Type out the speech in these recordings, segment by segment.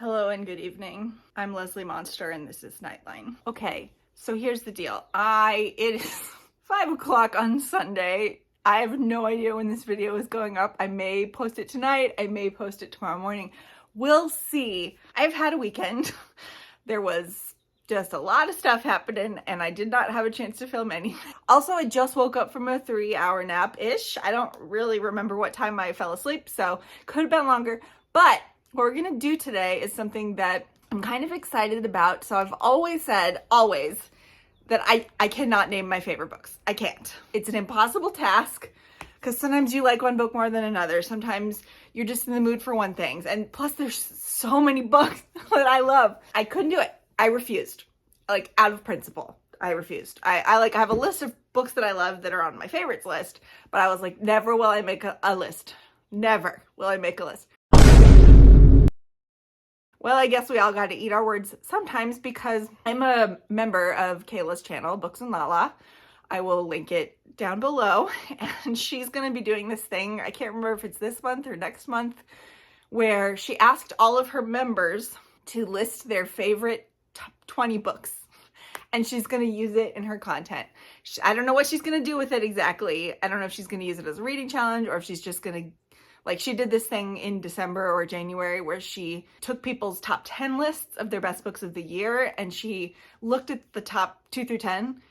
Hello and good evening. I'm Leslie Monster and this is Nightline. Okay, so here's the deal. It is 5 o'clock on Sunday. I have no idea when this video is going up. I may post it tonight. I may post it tomorrow morning. We'll see. I've had a weekend. There was just a lot of stuff happening and I did not have a chance to film anything. Also, I just woke up from a 3-hour nap-ish. I don't really remember what time I fell asleep, so could have been longer. But what we're gonna do today is something that I'm kind of excited about. So I've always said, that I cannot name my favorite books. I can't. It's an impossible task because sometimes you like one book more than another. Sometimes you're just in the mood for one thing. And plus there's so many books that I love. I couldn't do it. I refused, like out of principle. I refused. I have a list of books that I love that are on my favorites list, but I was like, never will I make a list. Never will I make a list. Well, I guess we all got to eat our words sometimes because I'm a member of Kayla's channel, Books and Lala. I will link it down below, and she's going to be doing this thing, I can't remember if it's this month or next month, where she asked all of her members to list their favorite top 20 books, and she's going to use it in her content. I don't know what she's going to do with it exactly. I don't know if she's going to use it as a reading challenge or if she's just going to, like, she did this thing in December or January where she took people's top 10 lists of their best books of the year and she looked at the top 2 through 10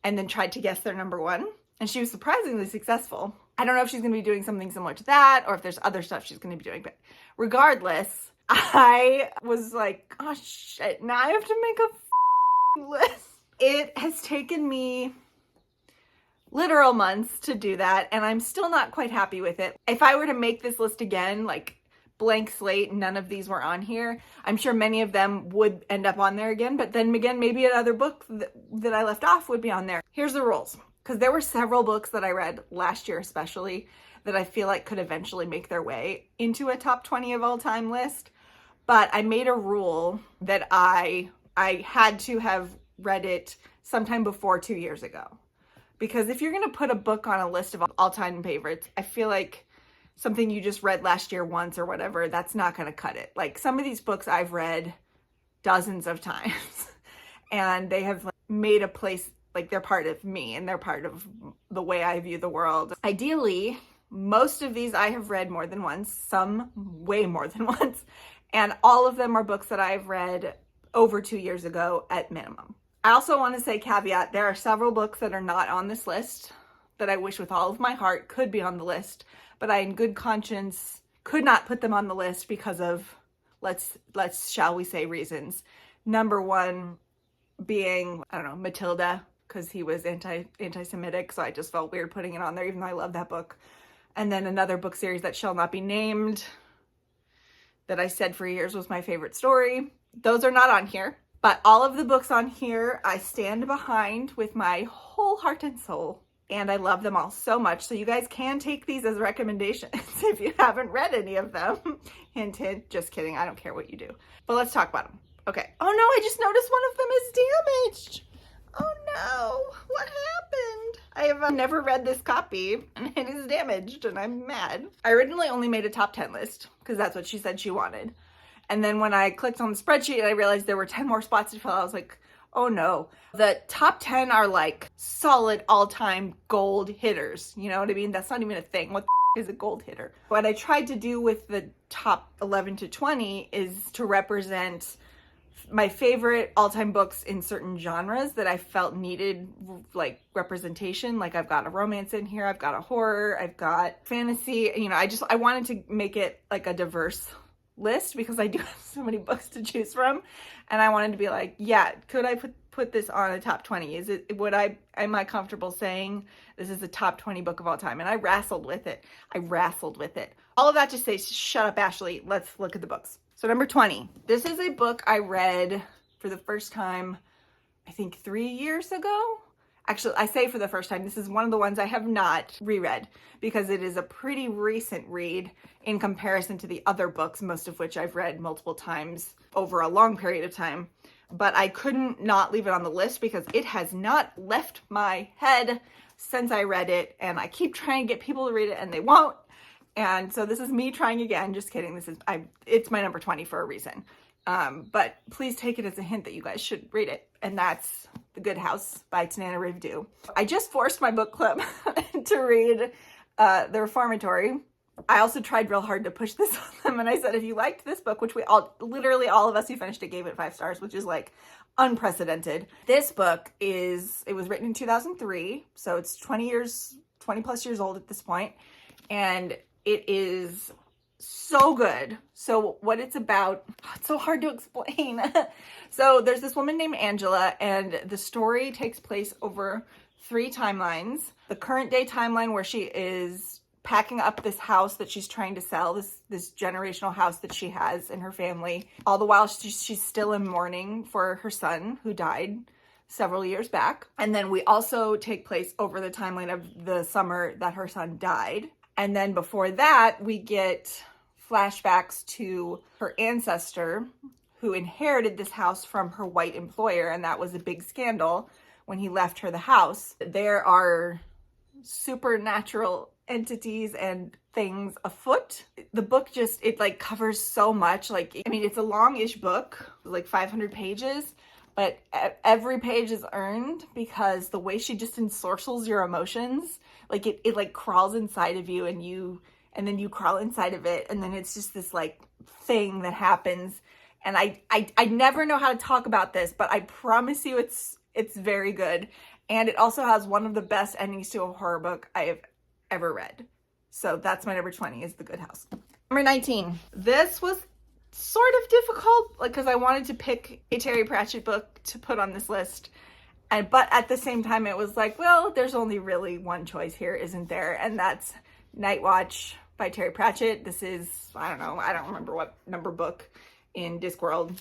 and then tried to guess their number one. And she was surprisingly successful. I don't know if she's going to be doing something similar to that or if there's other stuff she's going to be doing, but regardless, I was like, oh shit, now I have to make a list. It has taken me literal months to do that, and I'm still not quite happy with it. If I were to make this list again, like blank slate, none of these were on here, I'm sure many of them would end up on there again, but then again, maybe another book that I left off would be on there. Here's the rules, because there were several books that I read last year especially that I feel like could eventually make their way into a top 20 of all time list, but I made a rule that I had to have read it sometime before 2 years ago. Because if you're going to put a book on a list of all-time favorites, I feel like something you just read last year once or whatever, that's not going to cut it. Like, some of these books I've read dozens of times and they have made a place, like they're part of me and they're part of the way I view the world. Ideally, most of these I have read more than once, some way more than once, and all of them are books that I've read over 2 years ago at minimum. I also want to say caveat, there are several books that are not on this list that I wish with all of my heart could be on the list, but I in good conscience could not put them on the list because of, shall we say, reasons. Number one being, I don't know, Matilda, because he was anti-Semitic, so I just felt weird putting it on there, even though I love that book. And then another book series that shall not be named that I said for years was my favorite story. Those are not on here. But all of the books on here, I stand behind with my whole heart and soul. And I love them all so much. So you guys can take these as recommendations if you haven't read any of them. Hint, hint. Just kidding. I don't care what you do. But let's talk about them. Okay. Oh no, I just noticed one of them is damaged. Oh no. What happened? I have never read this copy and it is damaged and I'm mad. I originally only made a top 10 list because that's what she said she wanted. And then when I clicked on the spreadsheet and I realized there were 10 more spots to fill, I was like, oh no. The top 10 are like solid all-time gold hitters. You know what I mean? That's not even a thing. What the is a gold hitter? What I tried to do with the top 11 to 20 is to represent my favorite all-time books in certain genres that I felt needed like representation. Like I've got a romance in here, I've got a horror, I've got fantasy. You know, I wanted to make it like a diverse list because I do have so many books to choose from, and I wanted to be like, yeah, could I put this on a top 20? Am I comfortable saying this is the top 20 book of all time? And I wrestled with it. All of that to say, shut up, Ashley. Let's look at the books. So number 20, this is a book I read for the first time, I think 3 years ago. Actually, I say for the first time, this is one of the ones I have not reread because it is a pretty recent read in comparison to the other books, most of which I've read multiple times over a long period of time. But I couldn't not leave it on the list because it has not left my head since I read it, and I keep trying to get people to read it and they won't. And so this is me trying again. Just kidding. It's my number 20 for a reason. But please take it as a hint that you guys should read it. And that's The Good House by Tananarive. I just forced my book club to read The Reformatory. I also tried real hard to push this on them. And I said, if you liked this book, which literally all of us who finished it gave it 5 stars, which is like unprecedented. This book it was written in 2003. So it's 20 plus years old at this point. And it is so good. So what it's about, it's so hard to explain. So there's this woman named Angela, and the story takes place over 3 timelines. The current day timeline where she is packing up this house that she's trying to sell, this generational house that she has in her family. All the while she's still in mourning for her son who died several years back. And then we also take place over the timeline of the summer that her son died. And then before that, we get flashbacks to her ancestor who inherited this house from her white employer, and that was a big scandal when he left her the house. There are supernatural entities and things afoot. The book it covers so much. It's a long-ish book, like 500 pages, but every page is earned because the way she just ensorcels your emotions, it crawls inside of you, and then you crawl inside of it, and then it's just this thing that happens. And I never know how to talk about this, but I promise you it's very good. And it also has one of the best endings to a horror book I have ever read. So that's my number 20, is The Good House. Number 19. This was sort of difficult, because I wanted to pick a Terry Pratchett book to put on this list. But at the same time, it was well, there's only really one choice here, isn't there? And that's Night Watch by Terry Pratchett. This is, I don't remember what number book in Discworld,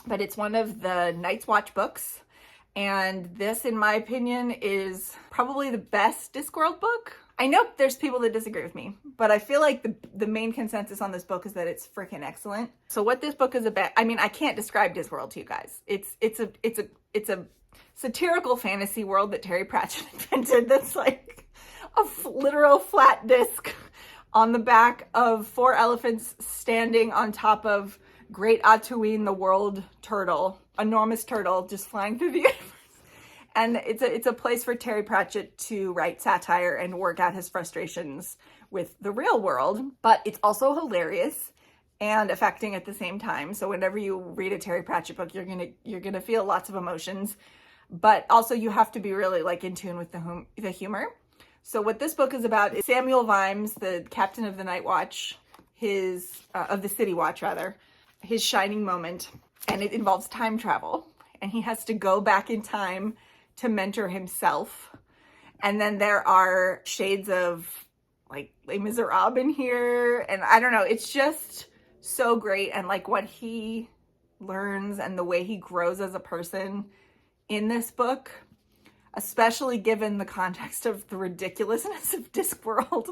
but it's one of the Night's Watch books. And this, in my opinion, is probably the best Discworld book. I know there's people that disagree with me, but I feel like the main consensus on this book is that it's freaking excellent. So what this book is about, I can't describe Discworld to you guys. It's a satirical fantasy world that Terry Pratchett invented that's like a literal flat disc on the back of 4 elephants standing on top of Great Atuin, the world turtle, enormous turtle just flying through the universe. And it's a place for Terry Pratchett to write satire and work out his frustrations with the real world. But it's also hilarious and affecting at the same time. So whenever you read a Terry Pratchett book, you're gonna feel lots of emotions. But also you have to be really in tune with the humor. So what this book is about is Samuel Vimes, the captain of the Night Watch, of the City Watch rather, his shining moment. And it involves time travel. And he has to go back in time to mentor himself. And then there are shades of Les Miserables in here. And I don't know, it's just so great. And what he learns and the way he grows as a person in this book, especially given the context of the ridiculousness of Discworld,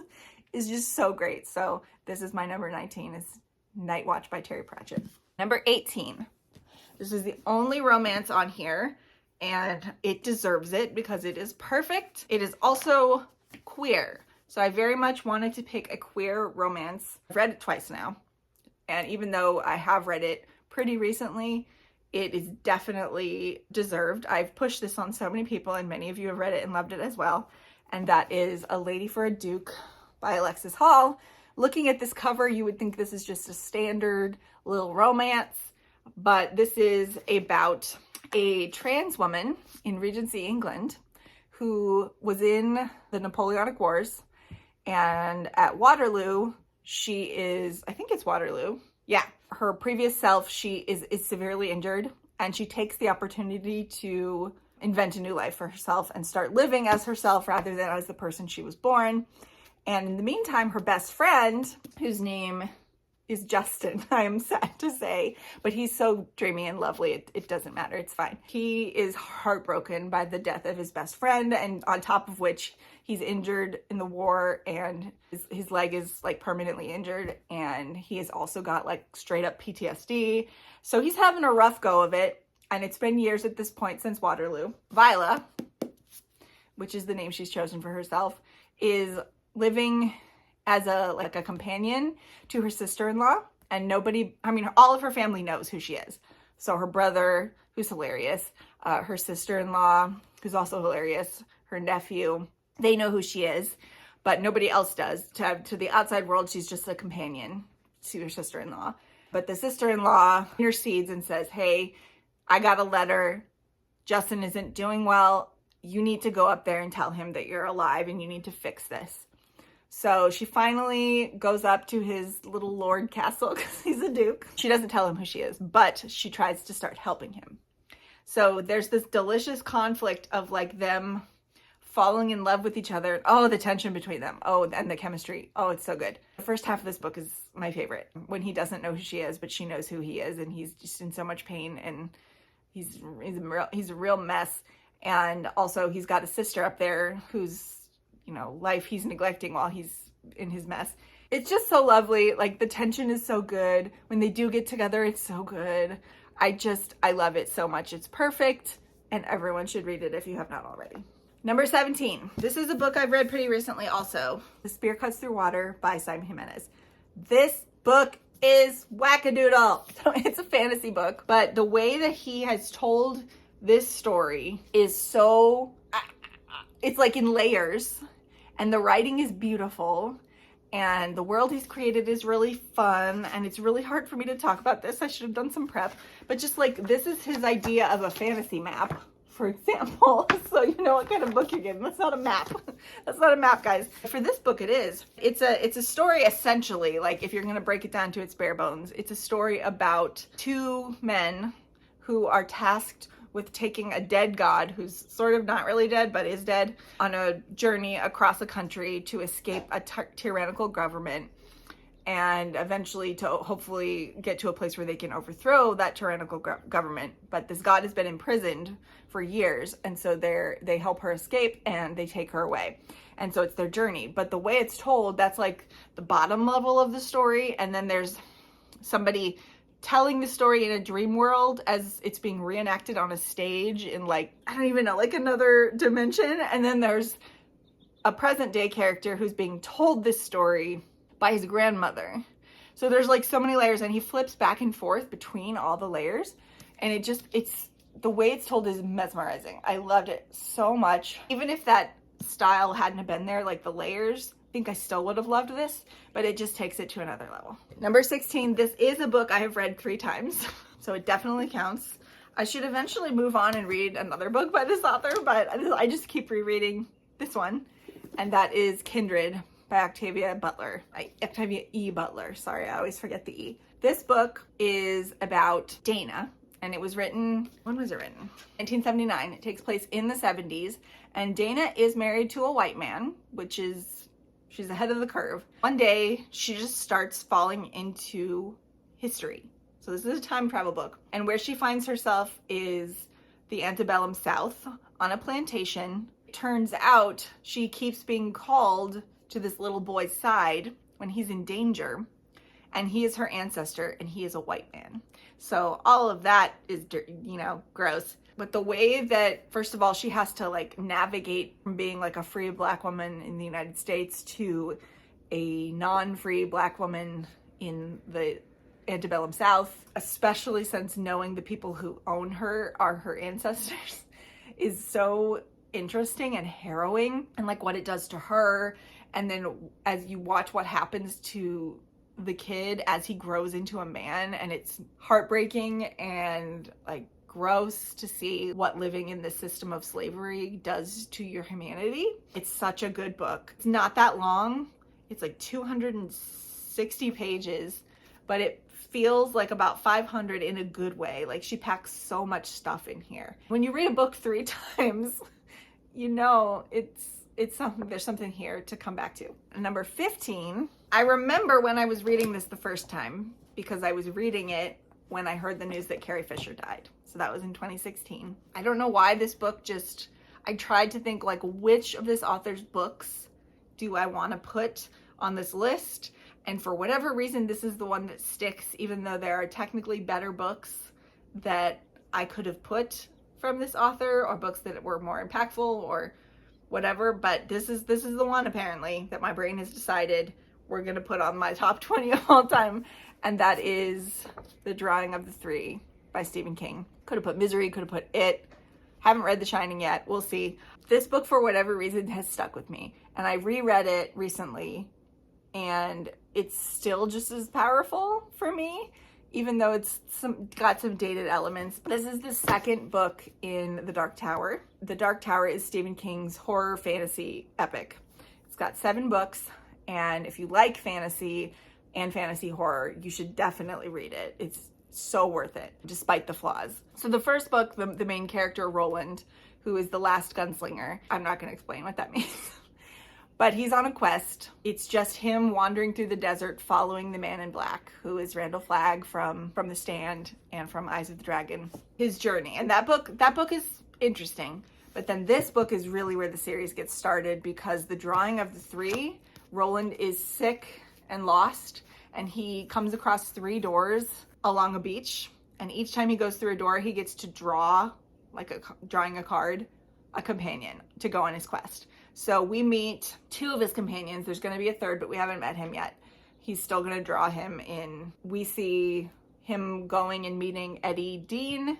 is just so great. So this is my number 19, is Night Watch by Terry Pratchett. Number 18. This is the only romance on here, and it deserves it because it is perfect. It is also queer. So I very much wanted to pick a queer romance. I've read it twice now. And even though I have read it pretty recently, it is definitely deserved. I've pushed this on so many people, and many of you have read it and loved it as well. And that is A Lady for a Duke by Alexis Hall. Looking at this cover, you would think this is just a standard little romance, but this is about a trans woman in Regency England who was in the Napoleonic Wars, and at Waterloo, she is, I think it's Waterloo, yeah, her previous self, she is severely injured, and she takes the opportunity to invent a new life for herself and start living as herself rather than as the person she was born. And in the meantime, her best friend, whose name is Justin, I am sad to say, but he's so dreamy and lovely, it doesn't matter, it's fine. He is heartbroken by the death of his best friend, and on top of which, he's injured in the war, and his leg is permanently injured, and he has also got straight up PTSD. So he's having a rough go of it, and it's been years at this point since Waterloo. Viola, which is the name she's chosen for herself, is living as a companion to her sister-in-law, and nobody, I mean, all of her family knows who she is. So her brother, who's hilarious, her sister-in-law, who's also hilarious, her nephew, they know who she is, but nobody else does. To the outside world, she's just a companion to her sister-in-law. But the sister-in-law intercedes and says, hey, I got a letter. Justin isn't doing well. You need to go up there and tell him that you're alive and you need to fix this. So she finally goes up to his little lord castle because he's a duke. She doesn't tell him who she is, but she tries to start helping him. So there's this delicious conflict of like them falling in love with each other. Oh, the tension between them. Oh, and the chemistry. Oh, it's so good. The first half of this book is my favorite. When he doesn't know who she is, but she knows who he is, and he's just in so much pain, and he's a real mess. And also he's got a sister up there whose, you know, life he's neglecting while he's in his mess. It's just so lovely. Like, the tension is so good. When they do get together, it's so good. I love it so much. It's perfect, and everyone should read it if you have not already. Number 17. This is a book I've read pretty recently also. The Spear Cuts Through Water by Simon Jimenez. This book is wackadoodle. So it's a fantasy book, but the way that he has told this story is so, it's like in layers, and the writing is beautiful, and the world he's created is really fun, and it's really hard for me to talk about this. I should have done some prep, but just like, this is his idea of a fantasy map, for example, so you know what kind of book you're getting. That's not a map. That's not a map, guys. For this book, it is. It's a story, essentially, like, if you're going to break it down to its bare bones, it's a story about two men who are tasked with taking a dead god, who's sort of not really dead, but is dead, on a journey across a country to escape a tyrannical government, and eventually to hopefully get to a place where they can overthrow that tyrannical government. But this god has been imprisoned for years, and so they help her escape, and they take her away. And so it's their journey. But the way it's told, that's like the bottom level of the story, and then there's somebody telling the story in a dream world as it's being reenacted on a stage in, like, I don't even know, like another dimension. And then there's a present day character who's being told this story by his grandmother. So there's like so many layers, and he flips back and forth between all the layers, and it's the way it's told is mesmerizing. I loved it so much. Even if that style hadn't have been there, like the layers, I think I still would have loved this, but it just takes it to another level. Number 16, this is a book I have read 3 times, so it definitely counts. I should eventually move on and read another book by this author, but I just keep rereading this one, and that is Kindred by Octavia Butler. Octavia E. Butler. Sorry, I always forget the E. This book is about Dana, and it was written, when was it written? 1979. It takes place in the 70s, and Dana is married to a white man, which is, she's ahead of the curve. One day, she just starts falling into history. So this is a time travel book, and where she finds herself is the antebellum South on a plantation. It turns out she keeps being called to this little boy's side when he's in danger, and he is her ancestor, and he is a white man. So all of that is, you know, gross. But the way that, first of all, she has to like navigate from being like a free Black woman in the United States to a non-free Black woman in the antebellum South, especially since knowing the people who own her are her ancestors, is so interesting and harrowing, and like what it does to her. And then as you watch what happens to the kid as he grows into a man, and it's heartbreaking and like gross to see what living in this system of slavery does to your humanity. It's such a good book. It's not that long. It's like 260 pages, but it feels like about 500 in a good way. Like, she packs so much stuff in here. When you read a book 3 times, you know it's something, there's something here to come back to. Number 15, I remember when I was reading this the first time, because I was reading it when I heard the news that Carrie Fisher died. So that was in 2016. I don't know why this book just, I tried to think like, which of this author's books do I want to put on this list? And for whatever reason, this is the one that sticks, even though there are technically better books that I could have put from this author, or books that were more impactful or whatever. But this is the one, apparently, that my brain has decided we're gonna put on my top 20 of all time, and that is The Drawing of the Three by Stephen King. Could have put Misery, could have put It. Haven't read The Shining yet, we'll see. This book, for whatever reason, has stuck with me, and I reread it recently, and it's still just as powerful for me, even though it's got some dated elements. This is the second book in The Dark Tower. The Dark Tower is Stephen King's horror fantasy epic. It's got 7 books, and if you like fantasy and fantasy horror, you should definitely read it. It's so worth it, despite the flaws. So the first book, the main character, Roland, who is the last gunslinger, I'm not going to explain what that means, but he's on a quest. It's just him wandering through the desert, following the man in black, who is Randall Flagg from The Stand and from Eyes of the Dragon, his journey. And that book is interesting. But then this book is really where the series gets started, because The Drawing of the Three, Roland is sick and lost, and he comes across 3 doors along a beach, and each time he goes through a door, he gets to draw, drawing a card, a companion to go on his quest. So we meet 2 of his companions. There's going to be a third, but we haven't met him yet. He's still going to draw him in. We see him going and meeting Eddie Dean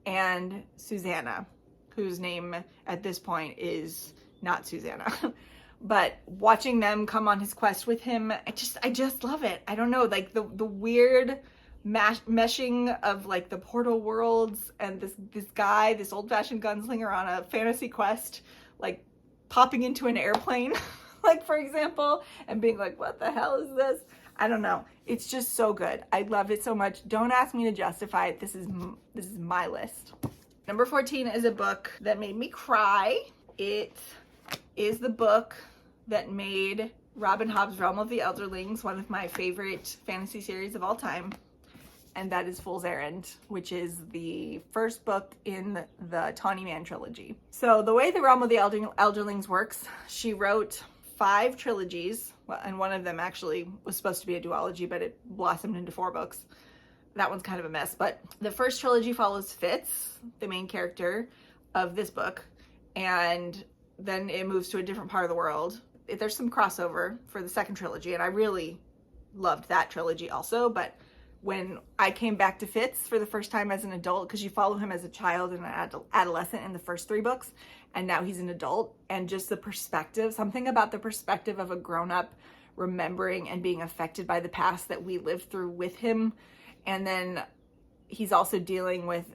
and Susanna, whose name at this point is not Susanna. But watching them come on his quest with him, I just love it. I don't know, like the weird meshing of like the portal worlds and this guy, this old-fashioned gunslinger on a fantasy quest, like popping into an airplane, like for example, and being like, what the hell is this? I don't know. It's just so good. I love it so much. Don't ask me to justify it. This is my list. Number 14 is a book that made me cry. It is the book that made Robin Hobb's Realm of the Elderlings one of my favorite fantasy series of all time. And that is Fool's Errand, which is the first book in the Tawny Man trilogy. So the way the Realm of the Elderlings works, she wrote 5 trilogies, and one of them actually was supposed to be a duology, but it blossomed into 4 books. That one's kind of a mess, but the first trilogy follows Fitz, the main character of this book, and then it moves to a different part of the world. There's some crossover for the second trilogy, and I really loved that trilogy also, but when I came back to Fitz for the first time as an adult, because you follow him as a child and an adolescent in the first 3 books, and now he's an adult, and just the perspective, something about the perspective of a grown-up remembering and being affected by the past that we lived through with him. And then he's also dealing with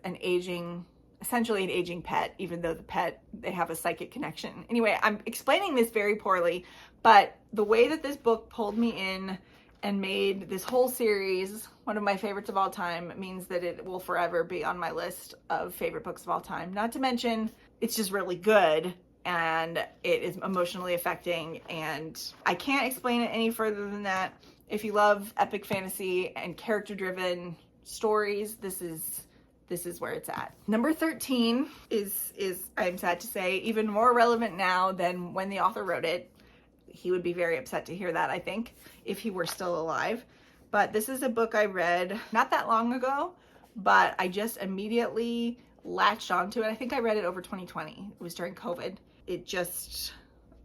essentially an aging pet, even though the pet, they have a psychic connection. Anyway, I'm explaining this very poorly, but the way that this book pulled me in and made this whole series one of my favorites of all time means that it will forever be on my list of favorite books of all time. Not to mention, it's just really good, and it is emotionally affecting, and I can't explain it any further than that. If you love epic fantasy and character-driven stories, this is where it's at. Number 13 is I'm sad to say, even more relevant now than when the author wrote it. He would be very upset to hear that, I think, if he were still alive. But this is a book I read not that long ago, but I just immediately latched onto it. I think I read it over 2020. It was during COVID. It just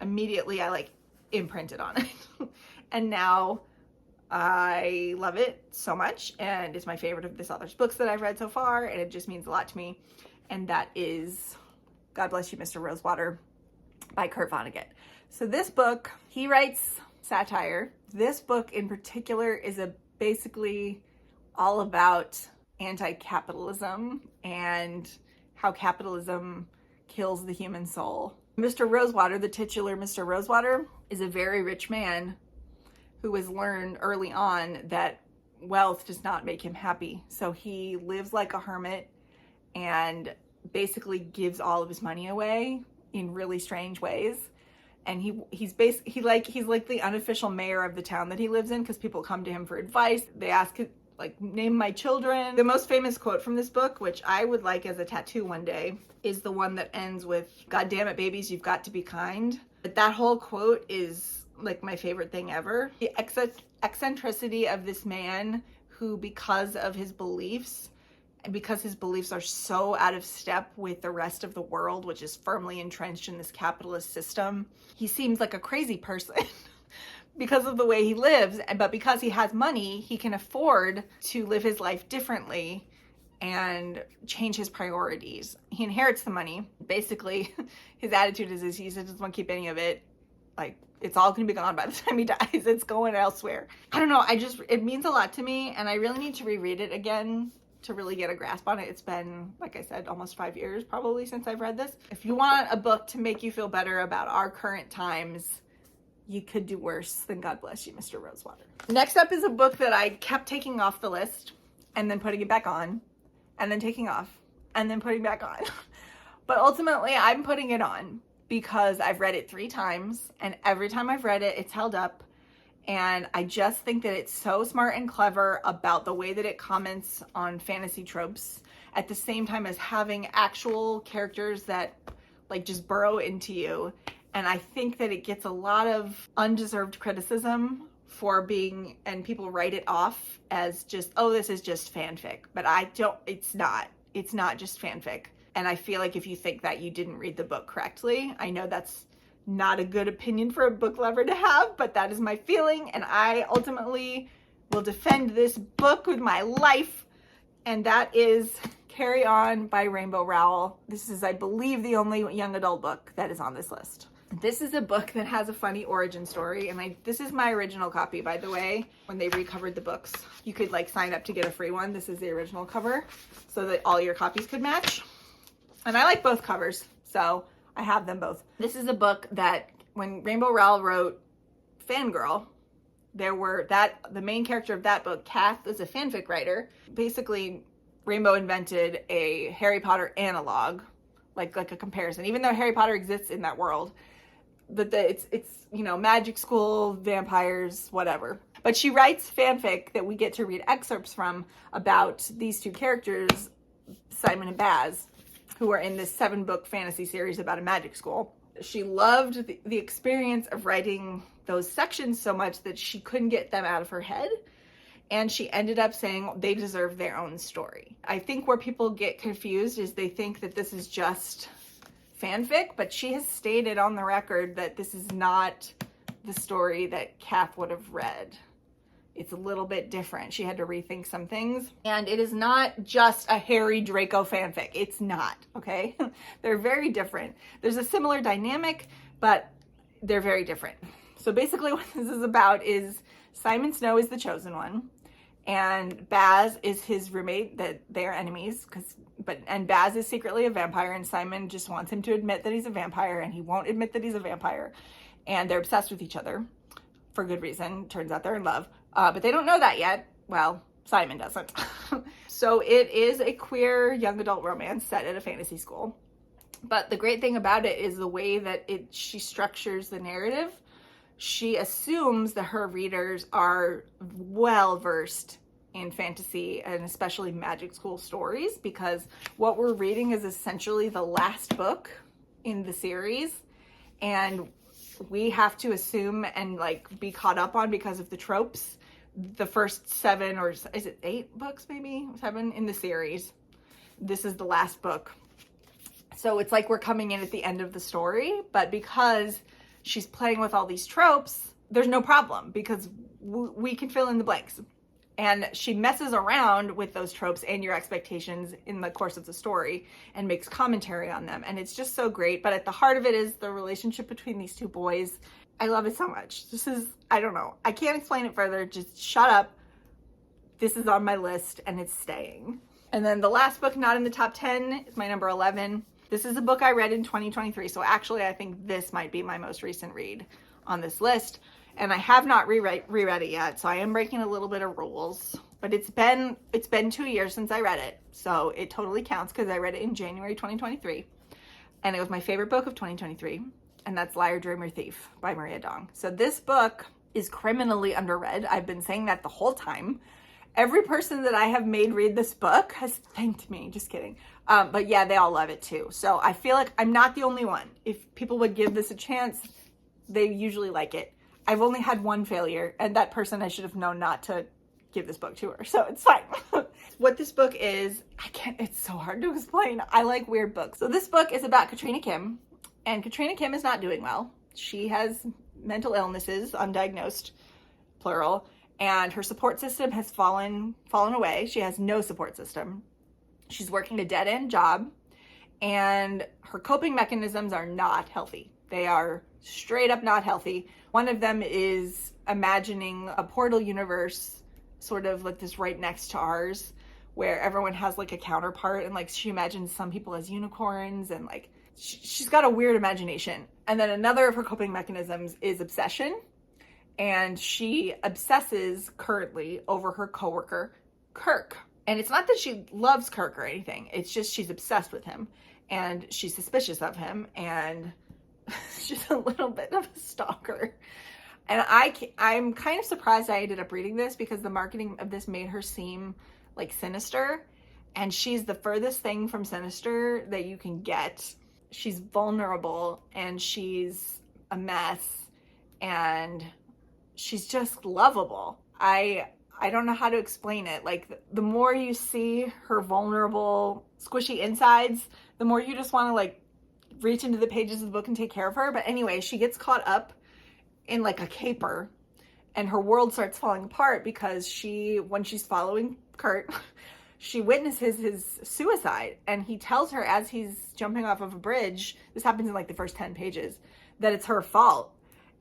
immediately, I imprinted on it. And now I love it so much, and it's my favorite of this author's books that I've read so far, and it just means a lot to me. And that is God Bless You, Mr. Rosewater by Kurt Vonnegut. So this book, he writes satire. This book in particular is basically all about anti-capitalism and how capitalism kills the human soul. Mr. Rosewater, the titular Mr. Rosewater, is a very rich man who has learned early on that wealth does not make him happy. So he lives like a hermit and basically gives all of his money away in really strange ways. And he's like the unofficial mayor of the town that he lives in, because people come to him for advice. They ask, name my children. The most famous quote from this book, which I would like as a tattoo one day, is the one that ends with, "God damn it, babies, you've got to be kind." But that whole quote is my favorite thing ever. The eccentricity of this man who, because of his beliefs, and because his beliefs are so out of step with the rest of the world, which is firmly entrenched in this capitalist system, he seems like a crazy person. because of the way he lives, but because he has money, he can afford to live his life differently and change his priorities. He inherits the money. Basically, his attitude is he doesn't want to keep any of it. Like, it's all going to be gone by the time he dies. It's going elsewhere. I don't know. It means a lot to me, and I really need to reread it again to really get a grasp on it. It's been, like I said, almost 5 years probably since I've read this. If you want a book to make you feel better about our current times, you could do worse than God Bless You, Mr. Rosewater. Next up is a book that I kept taking off the list and then putting it back on, and then taking off and then putting back on. But ultimately, I'm putting it on because I've read it 3 times, and every time I've read it, it's held up. And I just think that it's so smart and clever about the way that it comments on fantasy tropes at the same time as having actual characters that like just burrow into you. And I think that it gets a lot of undeserved criticism for being, and people write it off as just, oh, this is just fanfic. But it's not just fanfic. And I feel like if you think that, you didn't read the book correctly. I know that's not a good opinion for a book lover to have, but that is my feeling. And I ultimately will defend this book with my life. And that is Carry On by Rainbow Rowell. This is, I believe, the only young adult book that is on this list. This is a book that has a funny origin story, and this is my original copy, by the way. When they recovered the books, you could like sign up to get a free one. This is the original cover so that all your copies could match. And I like both covers, so I have them both. This is a book that when Rainbow Rowell wrote Fangirl, the main character of that book, Kath, is a fanfic writer. Basically, Rainbow invented a Harry Potter analog, like a comparison, even though Harry Potter exists in that world. But it's magic school, vampires, whatever. But she writes fanfic that we get to read excerpts from about these 2 characters, Simon and Baz, who are in this 7-book fantasy series about a magic school. She loved the experience of writing those sections so much that she couldn't get them out of her head. And she ended up saying they deserve their own story. I think where people get confused is they think that this is just fanfic, but she has stated on the record that this is not the story that Kath would have read. It's a little bit different. She had to rethink some things. And it is not just a Harry Draco fanfic. It's not, okay? They're very different. There's a similar dynamic, but they're very different. So basically what this is about is Simon Snow is the chosen one, and Baz is his roommate, that they're enemies, and Baz is secretly a vampire, and Simon just wants him to admit that he's a vampire, and he won't admit that he's a vampire. And they're obsessed with each other for good reason. Turns out they're in love. But they don't know that yet. Well, Simon doesn't. So it is a queer young adult romance set at a fantasy school. But the great thing about it is the way that she structures the narrative. She assumes that her readers are well versed in fantasy and especially magic school stories, because what we're reading is essentially the last book in the series, and we have to assume and like be caught up on, because of the tropes, the first 7, or is it 8 books, maybe 7 in the series. This is the last book. So it's like we're coming in at the end of the story, but because she's playing with all these tropes, there's no problem, because we can fill in the blanks. And she messes around with those tropes and your expectations in the course of the story and makes commentary on them. And it's just so great. But at the heart of it is the relationship between these 2 boys. I love it so much. This is, I don't know. I can't explain it further. Just shut up. This is on my list and it's staying. And then the last book not in the top 10 is my number 11. This is a book I read in 2023. So actually, I think this might be my most recent read on this list. And I have not reread it yet, so I am breaking a little bit of rules. But it's been 2 years since I read it, so it totally counts because I read it in January 2023. And it was my favorite book of 2023, and that's Liar, Dreamer, Thief by Maria Dong. So this book is criminally underread. I've been saying that the whole time. Every person that I have made read this book has thanked me. Just kidding. But yeah, they all love it too. So I feel like I'm not the only one. If people would give this a chance, they usually like it. I've only had one failure, and that person I should have known not to give this book to her, so it's fine. What this book is, it's so hard to explain. I like weird books. So this book is about Katrina Kim, and Katrina Kim is not doing well. She has mental illnesses, undiagnosed, plural, and her support system has fallen away. She has no support system. She's working a dead-end job, and her coping mechanisms are not healthy. They are straight up not healthy. One of them is imagining a portal universe, sort of like this right next to ours, where everyone has like a counterpart, and like she imagines some people as unicorns, and like she's got a weird imagination. And then another of her coping mechanisms is obsession, and she obsesses currently over her coworker Clarke. And it's not that she loves Clarke or anything, it's just she's obsessed with him and she's suspicious of him, and she's a little bit of a stalker. And I'm kind of surprised I ended up reading this, because the marketing of this made her seem like sinister, and she's the furthest thing from sinister that you can get. She's vulnerable, and she's a mess, and she's just lovable. I don't know how to explain it. Like, the more you see her vulnerable, squishy insides, the more you just want to like reach into the pages of the book and take care of her. But anyway, she gets caught up in like a caper, and her world starts falling apart because when she's following Kurt, she witnesses his suicide, and he tells her as he's jumping off of a bridge, this happens in like the first 10 pages, that it's her fault.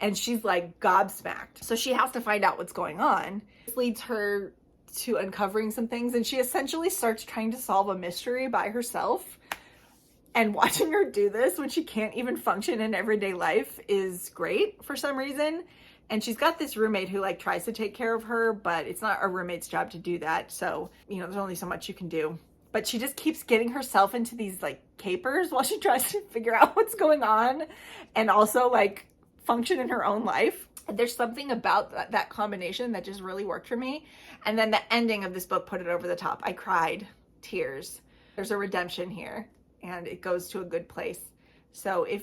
And she's like gobsmacked. So she has to find out what's going on. This leads her to uncovering some things, and she essentially starts trying to solve a mystery by herself. And watching her do this when she can't even function in everyday life is great for some reason. And she's got this roommate who like tries to take care of her, but it's not a roommate's job to do that. So, there's only so much you can do. But she just keeps getting herself into these like capers while she tries to figure out what's going on, and also like function in her own life. There's something about that combination that just really worked for me. And then the ending of this book put it over the top. I cried tears. There's a redemption here, and it goes to a good place. So if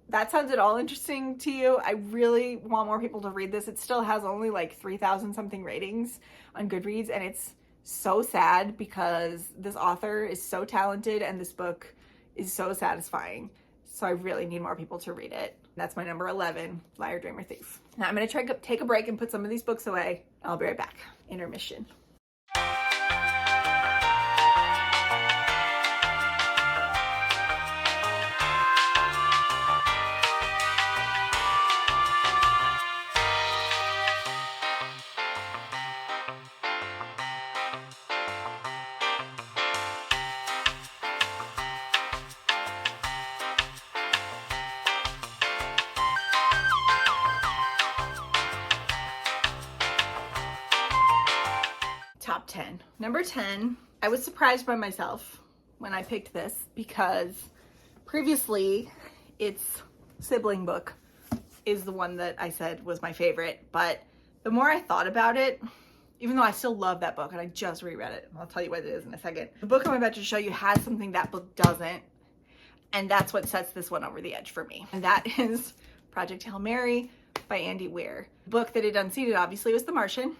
that sounds at all interesting to you, I really want more people to read this. It still has only like 3,000 something ratings on Goodreads, and it's so sad because this author is so talented and this book is so satisfying. So I really need more people to read it. That's my number 11, Liar, Dreamer, Thief. Now I'm going to try to take a break and put some of these books away. I'll be right back. Intermission. Top 10. Number 10, I was surprised by myself when I picked this, because previously its sibling book is the one that I said was my favorite. But the more I thought about it, even though I still love that book and I just reread it, I'll tell you what it is in a second. The book I'm about to show you has something that book doesn't, and that's what sets this one over the edge for me. And that is Project Hail Mary by Andy Weir. The book that it unseated obviously was The Martian,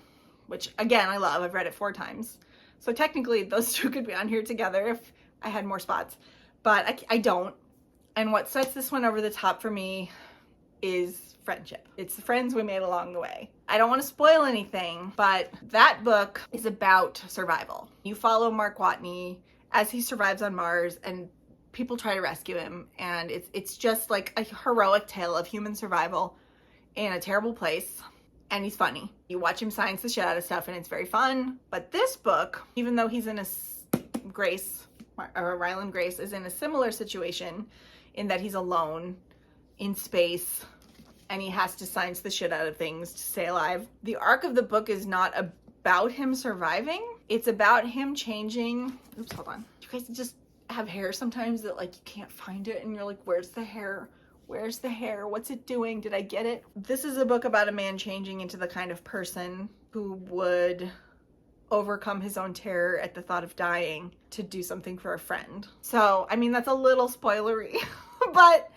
which again, I love. I've read it 4 times. So technically those two could be on here together if I had more spots, but I don't. And what sets this one over the top for me is friendship. It's the friends we made along the way. I don't want to spoil anything, but that book is about survival. You follow Mark Watney as he survives on Mars, and people try to rescue him. And it's just like a heroic tale of human survival in a terrible place. And he's funny. You watch him science the shit out of stuff, and it's very fun. But this book, even though he's in Ryland Grace is in a similar situation in that he's alone in space and he has to science the shit out of things to stay alive. The arc of the book is not about him surviving. It's about him changing. Oops, hold on. You guys just have hair sometimes that like you can't find it and you're like, where's the hair? Where's the hair? What's it doing? Did I get it? This is a book about a man changing into the kind of person who would overcome his own terror at the thought of dying to do something for a friend. So, I mean, that's a little spoilery, but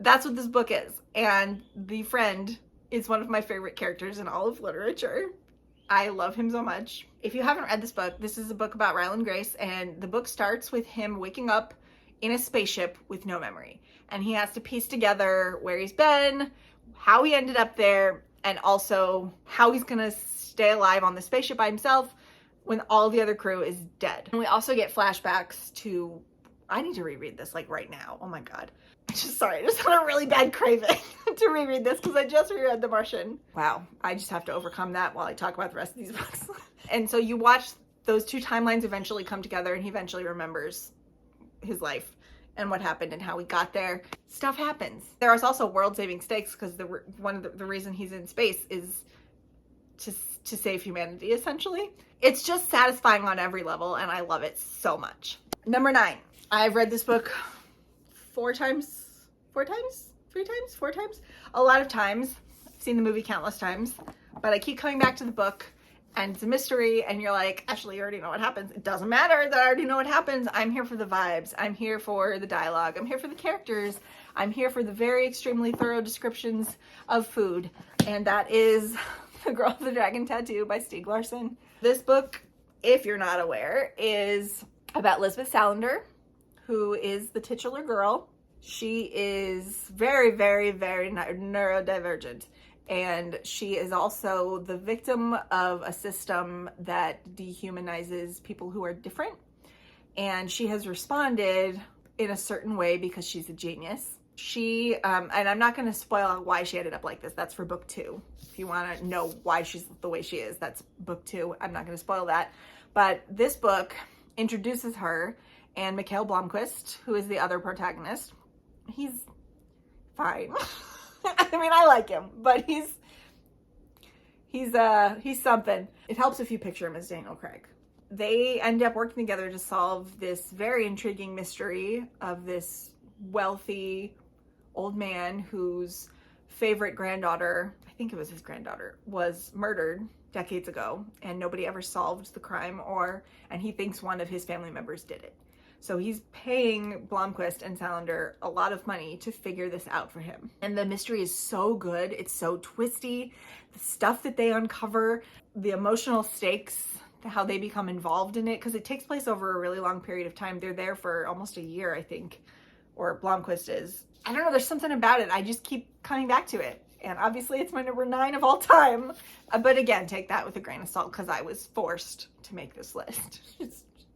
that's what this book is. And the friend is one of my favorite characters in all of literature. I love him so much. If you haven't read this book, this is a book about Ryland Grace, and the book starts with him waking up in a spaceship with no memory. And he has to piece together where he's been, how he ended up there, and also how he's gonna stay alive on the spaceship by himself when all the other crew is dead. And we also get flashbacks to, I need to reread this like right now. Oh my God. I just had a really bad craving to reread this because I just reread The Martian. Wow. I just have to overcome that while I talk about the rest of these books. And so you watch those two timelines eventually come together, and he eventually remembers his life and what happened and how he got there. Stuff happens. There is also world-saving stakes because one of the reason he's in space is to save humanity, essentially. It's just satisfying on every level, and I love it so much. Number 9. I've read this book 4 times? A lot of times. I've seen the movie countless times, but I keep coming back to the book, and it's a mystery, and you're like, Ashley, you already know what happens. It doesn't matter that I already know what happens. I'm here for the vibes. I'm here for the dialogue. I'm here for the characters. I'm here for the very extremely thorough descriptions of food, and that is The Girl with the Dragon Tattoo by Stieg Larsson. This book, if you're not aware, is about Lisbeth Salander, who is the titular girl. She is very, very, very neurodivergent, and she is also the victim of a system that dehumanizes people who are different, and she has responded in a certain way because she's a genius. She, and I'm not going to spoil why she ended up like this. That's for book 2. If you want to know why she's the way she is, that's book 2. I'm not going to spoil that. But this book introduces her and Mikhail Blomkvist, who is the other protagonist. He's fine. I mean, I like him, but he's something. It helps if you picture him as Daniel Craig. They end up working together to solve this very intriguing mystery of this wealthy old man whose favorite granddaughter, I think it was his granddaughter, was murdered decades ago, and nobody ever solved the crime, and he thinks one of his family members did it. So he's paying Blomkvist and Salander a lot of money to figure this out for him. And the mystery is so good. It's so twisty. The stuff that they uncover, the emotional stakes, how they become involved in it, because it takes place over a really long period of time. They're there for almost a year, I think, or Blomkvist is. I don't know, there's something about it. I just keep coming back to it. And obviously it's my number 9 of all time. But again, take that with a grain of salt because I was forced to make this list.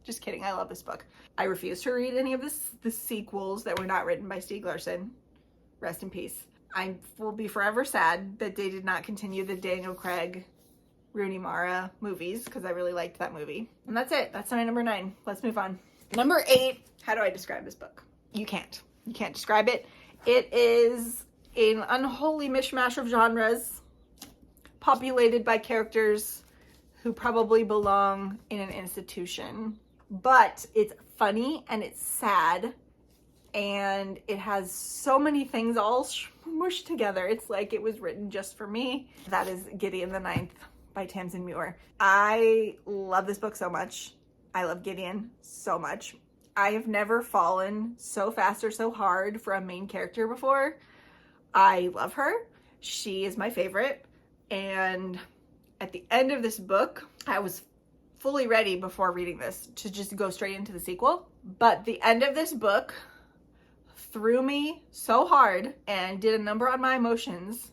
Just kidding. I love this book. I refuse to read any of the sequels that were not written by Stieg Larsson. Rest in peace. I will be forever sad that they did not continue the Daniel Craig, Rooney Mara movies because I really liked that movie. And that's it. That's my number 9. Let's move on. Number 8. How do I describe this book? You can't. You can't describe it. It is an unholy mishmash of genres populated by characters who probably belong in an institution. But it's funny and it's sad and it has so many things all smushed together. It's like it was written just for me. That is Gideon the Ninth by Tamsyn Muir. I love this book so much. I love Gideon so much. I have never fallen so fast or so hard for a main character before. I love her. She is my favorite. And at the end of this book, I was fully ready before reading this to just go straight into the sequel. But the end of this book threw me so hard and did a number on my emotions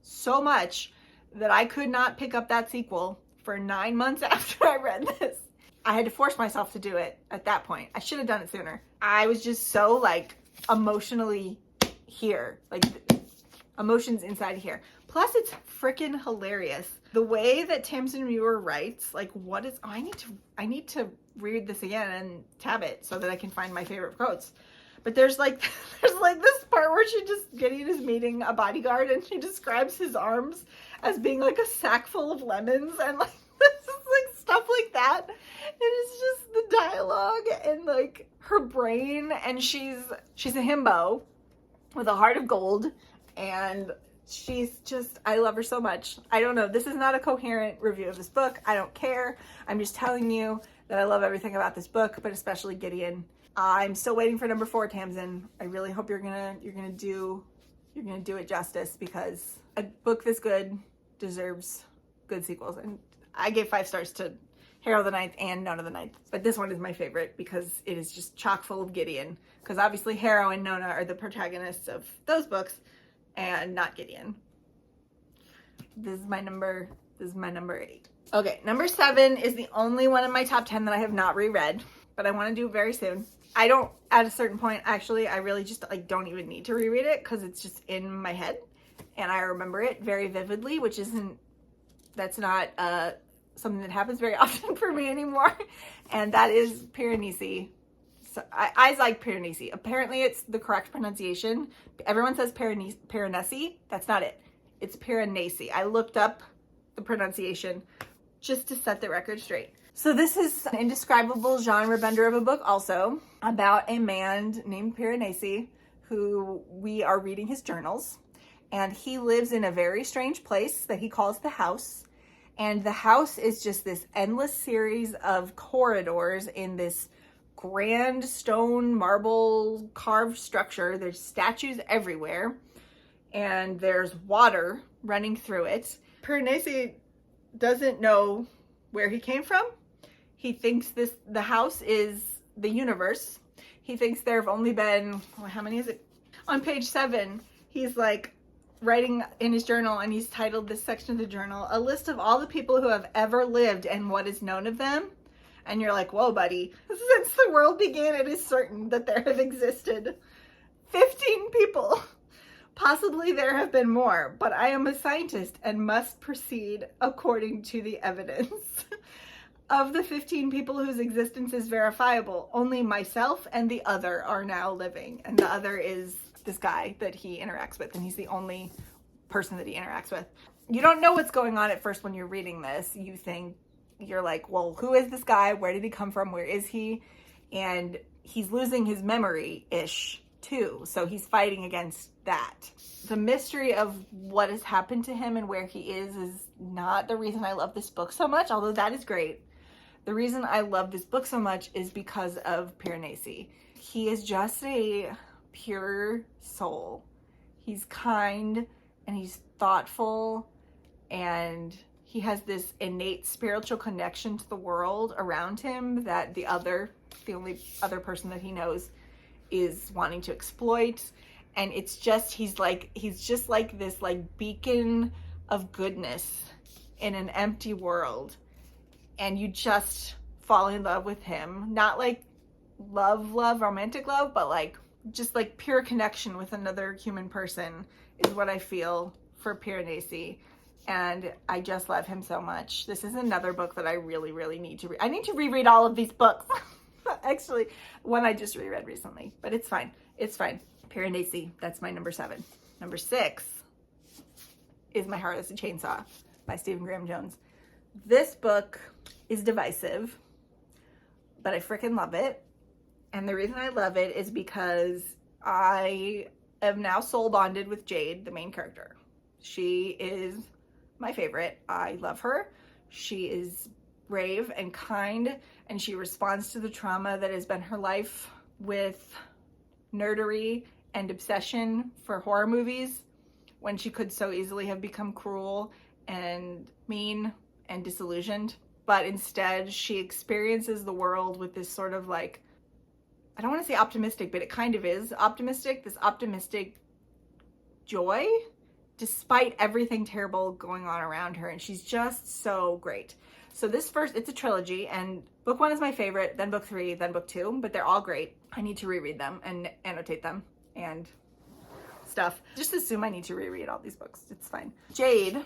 so much that I could not pick up that sequel for 9 months after I read this. I had to force myself to do it at that point. I should have done it sooner. I was just so like emotionally here, like emotions inside here. Plus it's freaking hilarious. The way that Tamsyn Muir writes, like what is, I need to read this again and tab it so that I can find my favorite quotes. But there's like this part where Gideon is meeting a bodyguard and she describes his arms as being like a sack full of lemons and like this is like stuff like that. And it's just the dialogue and like her brain, and she's a himbo with a heart of gold, and she's just, I love her so much. I don't know, this is not a coherent review of this book. I don't care. I'm just telling you that I love everything about this book, but especially Gideon. I'm still waiting for number 4, Tamsyn. I really hope you're gonna do it justice, because a book this good deserves good sequels. And I gave 5 stars to Harrow the Ninth and Nona the Ninth, but this one is my favorite because it is just chock full of Gideon. Because obviously Harrow and Nona are the protagonists of those books, and not Gideon. This is my number 8. Okay, number 7 is the only one in my top 10 that I have not reread, but I want to do very soon. I don't, at a certain point, actually, I really just like don't even need to reread it because it's just in my head and I remember it very vividly, which that's not something that happens very often for me anymore. And that is Piranesi. So I like Piranesi. Apparently it's the correct pronunciation. Everyone says Piranesi. That's not it. It's Piranesi. I looked up the pronunciation just to set the record straight. So this is an indescribable genre bender of a book also about a man named Piranesi who we are reading his journals. And he lives in a very strange place that he calls the house. And the house is just this endless series of corridors in this grand stone marble carved structure. There's statues everywhere. And there's water running through it. Piranesi doesn't know where he came from. He thinks the house is the universe. He thinks there have only been, how many is it? On page 7, he's like writing in his journal, and he's titled this section of the journal, "A list of all the people who have ever lived and what is known of them." And you're like, whoa, buddy. Since the world began, it is certain that there have existed 15 people. Possibly there have been more, but I am a scientist and must proceed according to the evidence. Of the 15 people whose existence is verifiable, only myself and the other are now living. And the other is this guy that he interacts with, and he's the only person that he interacts with. You don't know what's going on at first when you're reading this. You're like, well, who is this guy? Where did he come from? Where is he? And he's losing his memory-ish too. So he's fighting against that. The mystery of what has happened to him and where he is not the reason I love this book so much, although that is great. The reason I love this book so much is because of Piranesi. He is just a pure soul. He's kind and he's thoughtful, and he has this innate spiritual connection to the world around him that the only other person that he knows is wanting to exploit. And it's just, he's just like this like beacon of goodness in an empty world. And you just fall in love with him. Not like love, romantic love, but like just like pure connection with another human person is what I feel for Piranesi. And I just love him so much. This is another book that I really, really need to read. I need to reread all of these books. Actually, one I just reread recently, but it's fine. It's fine. Piranesi, that's my number 7. Number 6 is My Heart is a Chainsaw by Stephen Graham Jones. This book is divisive, but I freaking love it. And the reason I love it is because I am now soul bonded with Jade, the main character. She is my favorite. I love her. She is brave and kind, and she responds to the trauma that has been her life with nerdery and obsession for horror movies, when she could so easily have become cruel and mean and disillusioned. But instead, she experiences the world with this sort of like, I don't want to say optimistic, but it kind of is optimistic, this optimistic joy, despite everything terrible going on around her. And she's just so great. So it's a trilogy, and book 1 is my favorite, then book 3, then book 2, but they're all great. I need to reread them and annotate them and stuff. Just assume I need to reread all these books. It's fine. Jade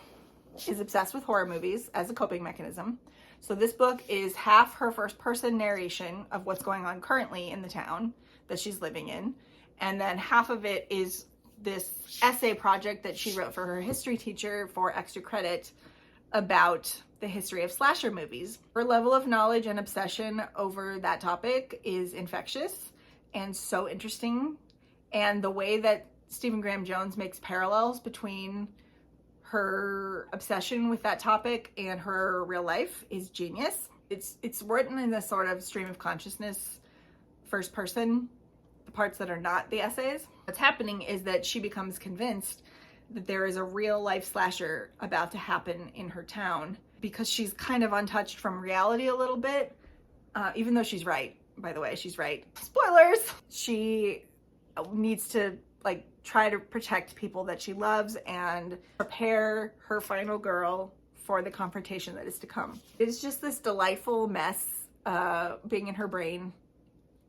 is obsessed with horror movies as a coping mechanism. So this book is half her first-person narration of what's going on currently in the town that she's living in, and then half of it is this essay project that she wrote for her history teacher for extra credit about the history of slasher movies. Her level of knowledge and obsession over that topic is infectious and so interesting. And the way that Stephen Graham Jones makes parallels between her obsession with that topic and her real life is genius. It's written in this sort of stream of consciousness, first person, the parts that are not the essays. What's happening is that she becomes convinced that there is a real life slasher about to happen in her town, because she's kind of untouched from reality a little bit, even though she's right, by the way, she's right. Spoilers! She needs to like try to protect people that she loves and prepare her final girl for the confrontation that is to come. It's just this delightful mess being in her brain.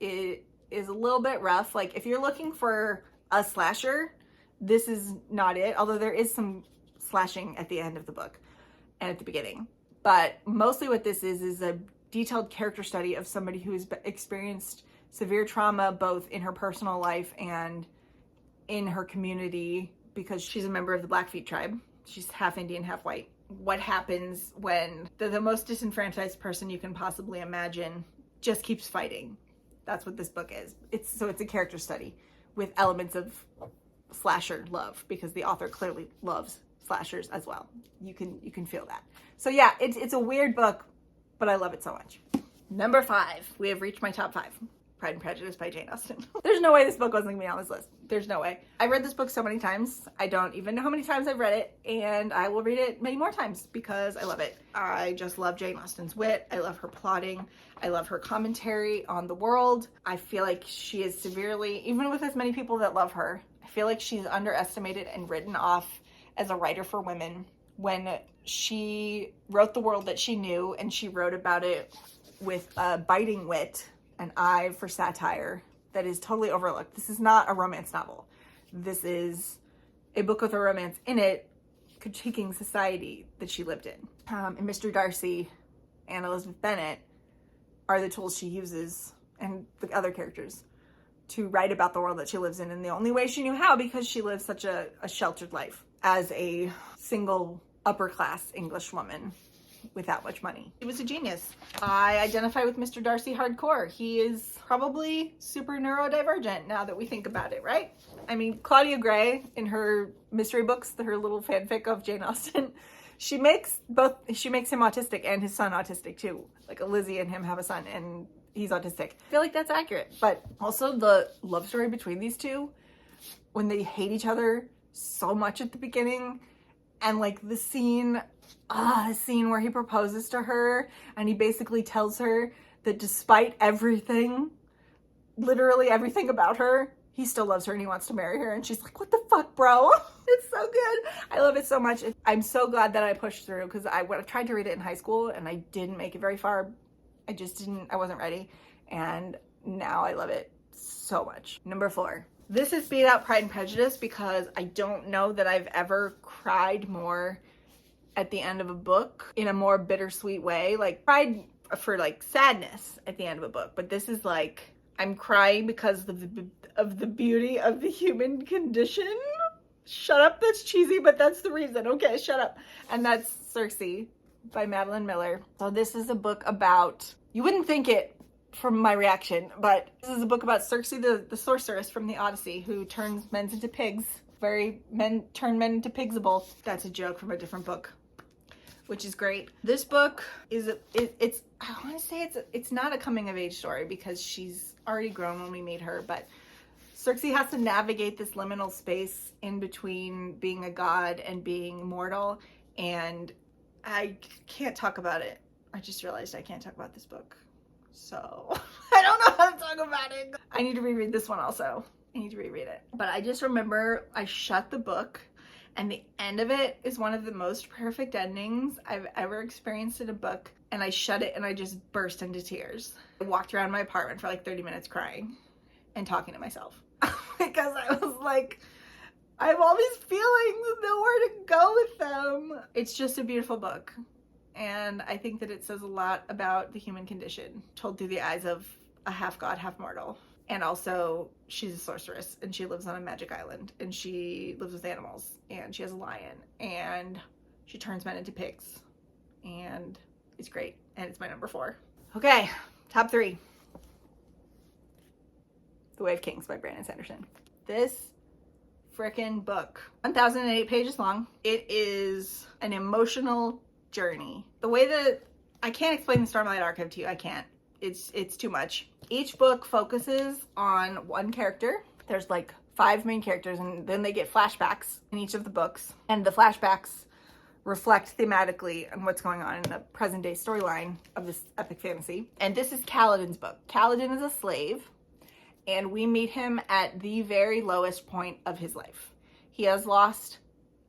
It is a little bit rough. Like if you're looking for a slasher, this is not it, although there is some slashing at the end of the book and at the beginning. But mostly what this is a detailed character study of somebody who has experienced severe trauma both in her personal life and in her community, because she's a member of the Blackfeet tribe. She's half Indian, half white. What happens when the most disenfranchised person you can possibly imagine just keeps fighting. That's what this book is. It's a character study with elements of slasher love, because the author clearly loves slashers as well. You can feel that. So yeah, it's a weird book, but I love it so much. Number 5, we have reached my top 5. Pride and Prejudice by Jane Austen. There's no way this book wasn't gonna be on this list. There's no way. I read this book so many times. I don't even know how many times I've read it, and I will read it many more times because I love it. I just love Jane Austen's wit. I love her plotting. I love her commentary on the world. I feel like she is severely, even with as many people that love her, I feel like she's underestimated and written off as a writer for women. When she wrote the world that she knew, and she wrote about it with a biting wit, an eye for satire that is totally overlooked. This is not a romance novel. This is a book with a romance in it, critiquing society that she lived in. And Mr. Darcy and Elizabeth Bennet are the tools she uses, and the other characters, to write about the world that she lives in. And the only way she knew how, because she lived such a sheltered life as a single upper class English woman with that much money. He was a genius. I identify with Mr. Darcy hardcore. He is probably super neurodivergent now that we think about it, right? I mean, Claudia Gray in her mystery books, her little fanfic of Jane Austen, she makes him autistic and his son autistic too. Like Lizzie and him have a son and he's autistic. I feel like that's accurate. But also the love story between these two, when they hate each other so much at the beginning, and like the scene where he proposes to her and he basically tells her that despite everything, literally everything about her, he still loves her and he wants to marry her. And she's like, what the fuck, bro? It's so good. I love it so much. I'm so glad that I pushed through, because I tried to read it in high school and I didn't make it very far. I wasn't ready. And now I love it so much. Number 4. This is beat out Pride and Prejudice, because I don't know that I've ever cried more at the end of a book in a more bittersweet way. Like, cried for like sadness at the end of a book, but this is like, I'm crying because of the beauty of the human condition. Shut up, that's cheesy, but that's the reason. Okay, shut up. And that's Circe by Madeline Miller. So this is a book about, you wouldn't think it from my reaction, but this is a book about Circe, the sorceress from the Odyssey, who turns men into pigs. Turn men into pigsable. That's a joke from a different book, which is great. This book is, I want to say it's not a coming of age story, because she's already grown when we meet her, but Circe has to navigate this liminal space in between being a god and being mortal, and I can't talk about it. I just realized I can't talk about this book. So I don't know how to talk about it. I need to reread this one also. I need to reread it. But I just remember I shut the book, and the end of it is one of the most perfect endings I've ever experienced in a book. And I shut it and I just burst into tears. I walked around my apartment for like 30 minutes crying and talking to myself because I was like, I have all these feelings and nowhere to go with them. It's just a beautiful book. And I think that it says a lot about the human condition, told through the eyes of a half god, half mortal. And also, she's a sorceress, and she lives on a magic island, and she lives with animals, and she has a lion, and she turns men into pigs, and it's great, and it's my number 4. Okay, top 3. The Way of Kings by Brandon Sanderson. This frickin' book, 1,008 pages long. It is an emotional journey. The way that, I can't explain the Stormlight Archive to you, I can't. It's too much. Each book focuses on one character. There's like 5 main characters, and then they get flashbacks in each of the books. And the flashbacks reflect thematically on what's going on in the present day storyline of this epic fantasy. And this is Kaladin's book. Kaladin is a slave, And we meet him at the very lowest point of his life. He has lost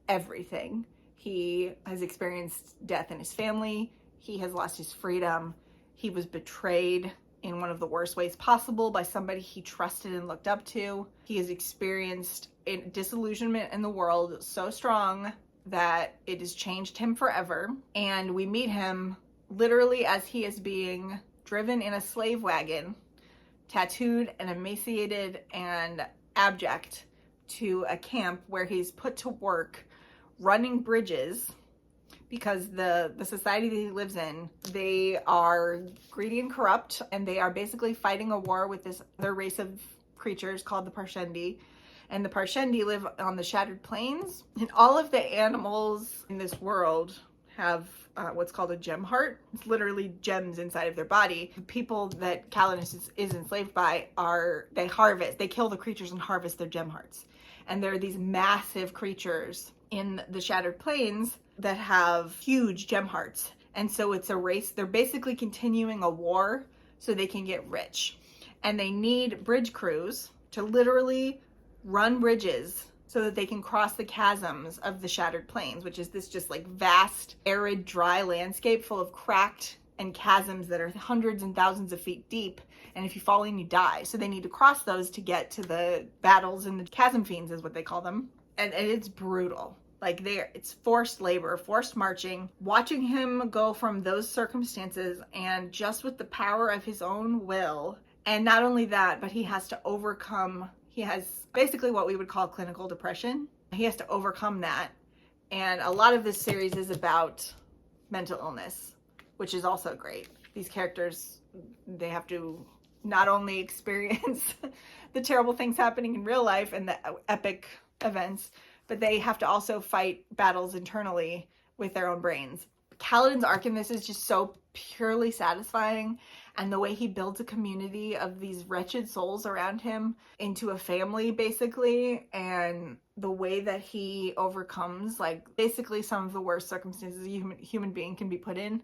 everything. He has experienced death in his family. He has lost his freedom. He was betrayed in one of the worst ways possible by somebody he trusted and looked up to. He has experienced a disillusionment in the world so strong that it has changed him forever. And we meet him literally as he is being driven in a slave wagon, tattooed and emaciated and abject, to a camp where he's put to work running bridges, because the society that he lives in, they are greedy and corrupt, and they are basically fighting a war with this other race of creatures called the Parshendi. And the Parshendi live on the Shattered Plains, and all of the animals in this world have what's called a gem heart. It's literally gems inside of their body. The people that Kaladin is enslaved by they kill the creatures and harvest their gem hearts. And there are these massive creatures in the Shattered Plains that have huge gem hearts. And so it's a race. They're basically continuing a war so they can get rich. And they need bridge crews to literally run bridges so that they can cross the chasms of the Shattered Plains, which is this just like vast, arid, dry landscape full of cracked and chasms that are hundreds and thousands of feet deep. And if you fall in, you die. So they need to cross those to get to the battles, and the chasm fiends is what they call them. And it's brutal. Like it's forced labor, forced marching. Watching him go from those circumstances, and just with the power of his own will, and not only that, but he has to overcome, he has basically what we would call clinical depression. He has to overcome that. And a lot of this series is about mental illness, which is also great. These characters, they have to not only experience the terrible things happening in real life and the epic events, but they have to also fight battles internally with their own brains. Kaladin's arc in this is just so purely satisfying, and the way he builds a community of these wretched souls around him into a family, basically, and the way that he overcomes, like, basically some of the worst circumstances a human being can be put in,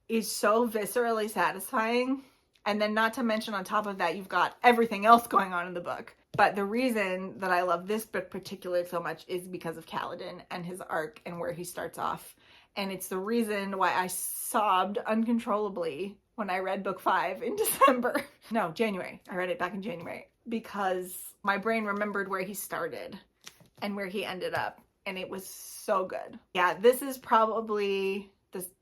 is so viscerally satisfying. And then not to mention, on top of that, you've got everything else going on in the book. But the reason that I love this book particularly so much is because of Kaladin and his arc and where he starts off. And it's the reason why I sobbed uncontrollably when I read book 5 in December. No, January. I read it back in January. Because my brain remembered where he started and where he ended up. And it was so good. Yeah, this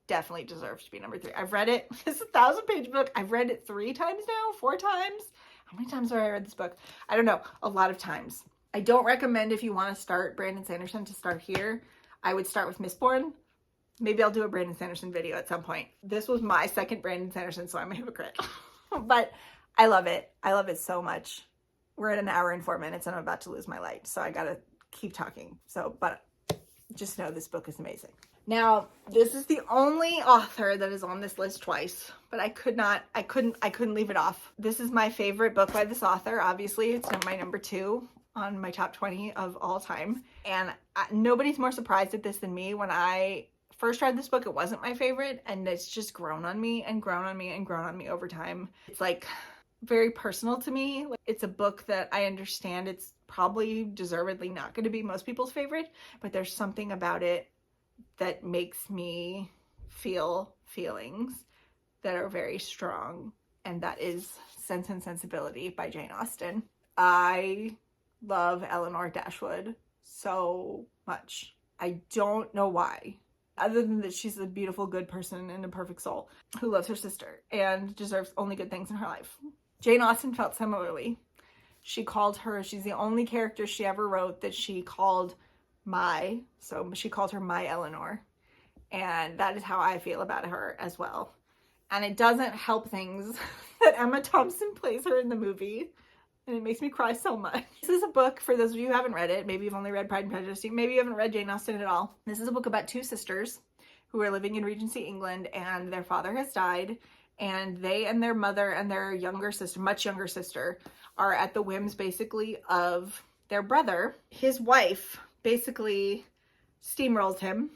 definitely deserves to be number 3. I've read it. It's a 1,000-page book. I've read it 3 times now, 4 times. How many times have I read this book? I don't know. A lot of times. I don't recommend, if you want to start Brandon Sanderson, to start here. I would start with Mistborn. Maybe I'll do a Brandon Sanderson video at some point. This was my second Brandon Sanderson, so I'm a hypocrite. But I love it. I love it so much. We're at 1 hour and 4 minutes and I'm about to lose my light, so I gotta keep talking. But just know this book is amazing. Now, this is the only author that is on this list twice, but I couldn't leave it off. This is my favorite book by this author. Obviously, it's my number 2 on my top 20 of all time. And nobody's more surprised at this than me. When I first read this book, it wasn't my favorite, and it's just grown on me and grown on me and grown on me over time. It's like very personal to me. It's a book that I understand it's probably deservedly not going to be most people's favorite, but there's something about it that makes me feel feelings that are very strong, and that is Sense and Sensibility by Jane Austen. I love Eleanor Dashwood so much. I don't know why, other than that she's a beautiful, good person and a perfect soul who loves her sister and deserves only good things in her life. Jane Austen felt similarly. She's the only character she ever wrote that she called so she called her my Eleanor. And that is how I feel about her as well. And it doesn't help things that Emma Thompson plays her in the movie. And it makes me cry so much. This is a book, for those of you who haven't read it, maybe you've only read Pride and Prejudice, maybe you haven't read Jane Austen at all. This is a book about 2 sisters who are living in Regency, England, and their father has died. And they and their mother and their younger sister, much younger sister, are at the whims basically of their brother. His wife basically steamrolls him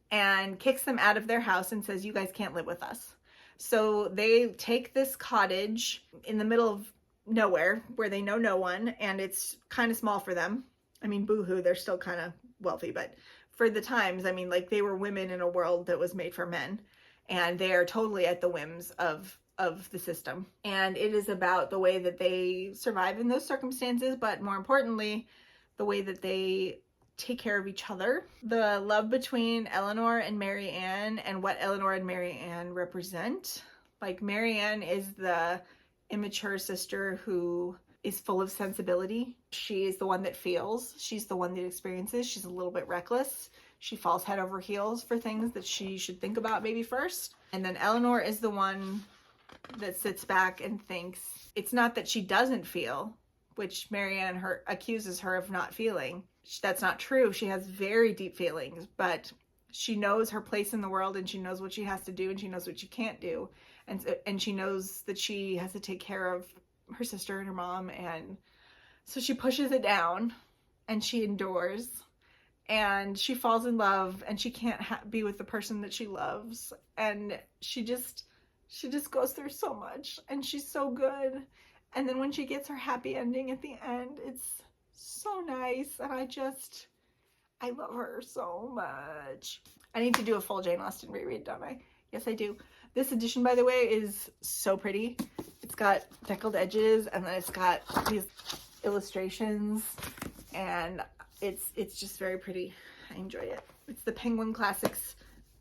and kicks them out of their house and says, you guys can't live with us. So they take this cottage in the middle of nowhere, where they know no one, and it's kind of small for them. I mean, boohoo, they're still kind of wealthy, but for the times, I mean, like, they were women in a world that was made for men, and they are totally at the whims of the system. And it is about the way that they survive in those circumstances, but more importantly, the way that they take care of each other. The love between Eleanor and Marianne, and what Eleanor and Marianne represent. Like, Marianne is the immature sister who is full of sensibility. She is the one that feels. She's the one that experiences. She's a little bit reckless. She falls head over heels for things that she should think about maybe first. And then Eleanor is the one that sits back and thinks. It's not that she doesn't feel, which Marianne accuses her of not feeling. That's not true. She has very deep feelings, but she knows her place in the world, and she knows what she has to do, and she knows what she can't do. And she knows that she has to take care of her sister and her mom, and so she pushes it down, and she endures, and she falls in love, and she can't be with the person that she loves, and she just goes through so much, and she's so good. And then when she gets her happy ending at the end, it's so nice, and I love her so much. I need to do a full Jane Austen reread, don't I? Yes, I do. This edition, by the way, is so pretty. It's got deckled edges, and then it's got these illustrations, and it's just very pretty. I enjoy it. It's the Penguin Classics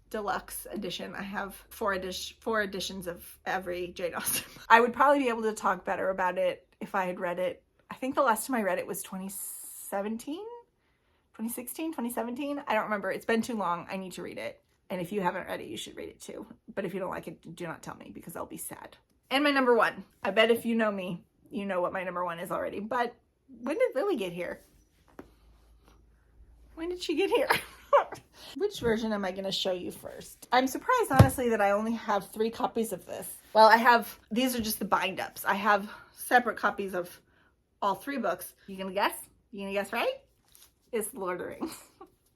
Deluxe edition. I have four editions of every Jane Austen. I would probably be able to talk better about it if I had read it. I think the last time I read it was 2017, 2016, 2017. I don't remember. It's been too long. I need to read it. And if you haven't read it, you should read it too. But if you don't like it, do not tell me, because I'll be sad. And my number one. I bet if you know me, you know what my number one is already. But when did Lily get here? When did she get here? Which version am I going to show you first? I'm surprised, honestly, that I only have 3 copies of this. Well, these are just the bind-ups. I have separate copies of all 3 books. You gonna guess? You gonna guess right? It's Lord of the Rings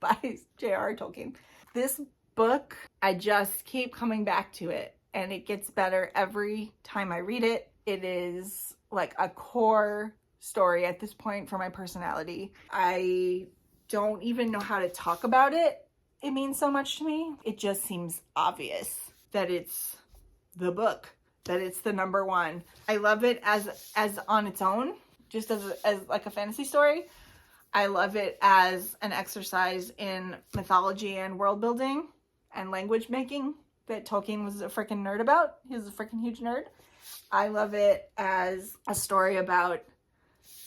by J.R.R. Tolkien. This book, I just keep coming back to it, and it gets better every time I read it. It is like a core story at this point for my personality. I don't even know how to talk about it. It means so much to me. It just seems obvious that it's the book, that it's the number one. I love it as on its own, just as like a fantasy story. I love it as an exercise in mythology and world building and language making that Tolkien was a freaking nerd about. He was a freaking huge nerd. I love it as a story about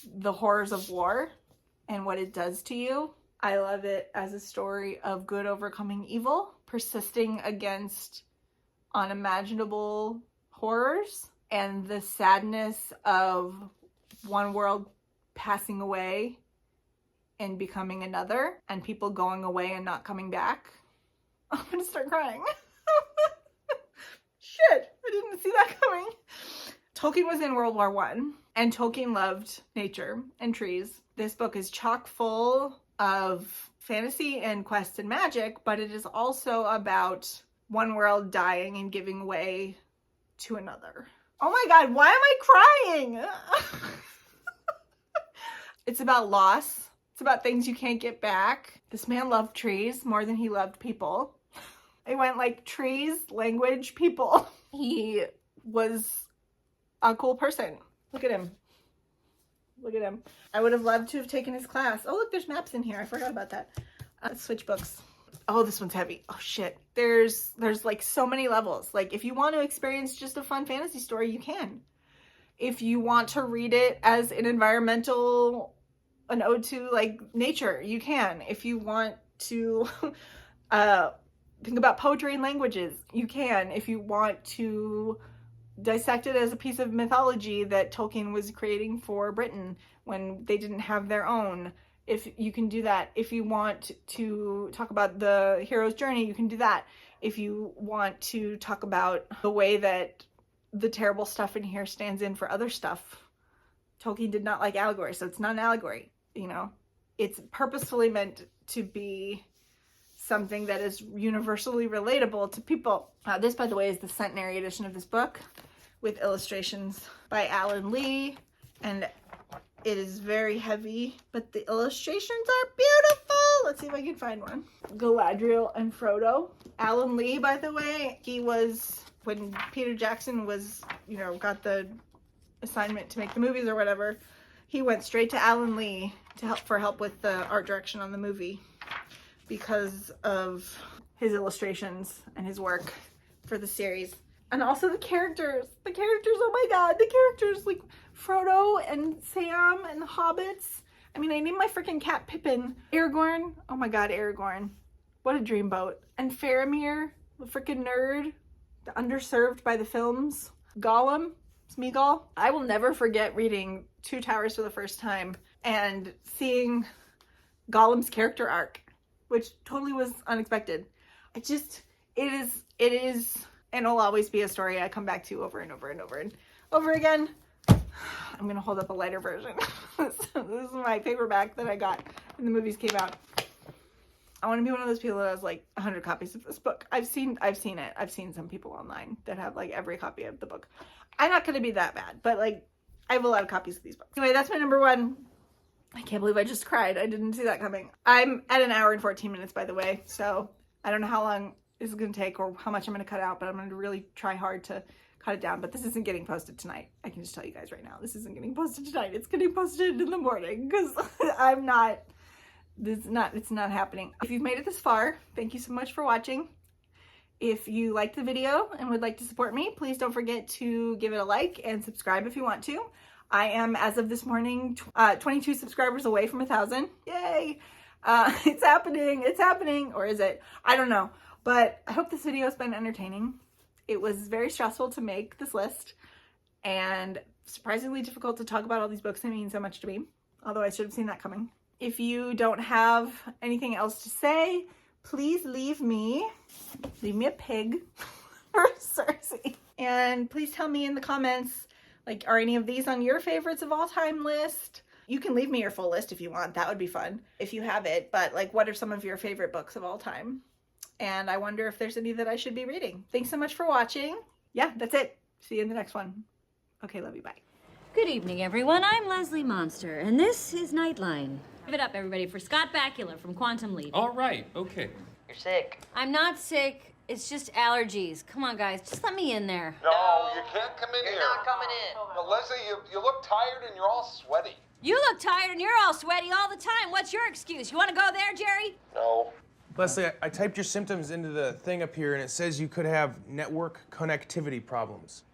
the horrors of war and what it does to you. I love it as a story of good overcoming evil, persisting against unimaginable horrors, and the sadness of one world passing away and becoming another, and people going away and not coming back. I'm gonna start crying. Shit, I didn't see that coming. Tolkien was in World War I, and Tolkien loved nature and trees. This book is chock full of fantasy and quest and magic, but it is also about one world dying and giving way to another. Oh my god, why am I crying? It's about loss. It's about things you can't get back. This man loved trees more than he loved people. It went like trees, language, people. He was a cool person. Look at him. Look at him. I would have loved to have taken his class. Oh, look, there's maps in here. I forgot about that. Let's switch books. Oh, this one's heavy. Oh, shit. There's like so many levels. Like, if you want to experience just a fun fantasy story, you can. If you want to read it as an ode to like nature, you can. If you want to think about poetry and languages, you can. If you want to dissect it as a piece of mythology that Tolkien was creating for Britain when they didn't have their own, if you can do that. If you want to talk about the hero's journey, you can do that. If you want to talk about the way that the terrible stuff in here stands in for other stuff, Tolkien did not like allegory, so it's not an allegory, you know. It's purposefully meant to be something that is universally relatable to people. This, by the way, is the centenary edition of this book with illustrations by Alan Lee And it is very heavy, but the illustrations are beautiful. Let's see if I can find one. Galadriel and Frodo. Alan Lee, by the way, he was, when Peter Jackson was, you know, got the assignment to make the movies or whatever, he went straight to Alan Lee to help with the art direction on the movie because of his illustrations and his work for the series. And also the characters, oh my god, the characters, like Frodo and Sam and the hobbits. I mean, I named my freaking cat Pippin. Aragorn, oh my god, Aragorn. What a dreamboat. And Faramir, the freaking nerd, the underserved by the films. Gollum, Smeagol. I will never forget reading Two Towers for the first time and seeing Gollum's character arc, which totally was unexpected. It is, and it'll always be a story I come back to over and over and over and over again. I'm gonna hold up a lighter version. This is my paperback that I got when the movies came out. I want to be one of those people that has like 100 copies of this book. I've seen it. I've seen some people online that have like every copy of the book. I'm not gonna be that bad, but like I have a lot of copies of these books. Anyway, that's my number one. I can't believe I just cried. I didn't see that coming. I'm at an hour and 14 minutes, by the way, so I don't know how long this is going to take or how much I'm going to cut out, but I'm going to really try hard to cut it down. But this isn't getting posted tonight. I can just tell you guys right now, this isn't getting posted tonight. It's getting posted in the morning because it's not happening. If you've made it this far, thank you so much for watching. If you liked the video and would like to support me, please don't forget to give it a like and subscribe if you want to. I am, as of this morning, 22 subscribers away from 1,000. Yay! It's happening, or is it? I don't know. But I hope this video has been entertaining. It was very stressful to make this list and surprisingly difficult to talk about all these books that mean so much to me, although I should have seen that coming. If you don't have anything else to say, please leave me a pig for Cersei. And please tell me in the comments, like, are any of these on your favorites of all time list? You can leave me your full list if you want. That would be fun if you have it. But like, what are some of your favorite books of all time? And I wonder if there's any that I should be reading. Thanks so much for watching. Yeah, that's it. See you in the next one. Okay, love you, bye. Good evening, everyone. I'm Leslie Monster, and this is Nightline. Give it up, everybody, for Scott Bakula from Quantum Leap. All right, okay. You're sick. I'm not sick. It's just allergies. Come on, guys. Just let me in there. No, you can't come in You're here. not coming in. Now, Leslie, you look tired and you're all sweaty. You look tired and you're all sweaty all the time. What's your excuse? You want to go there, Jerry? No. Leslie, I typed your symptoms into the thing up here, and it says you could have network connectivity problems.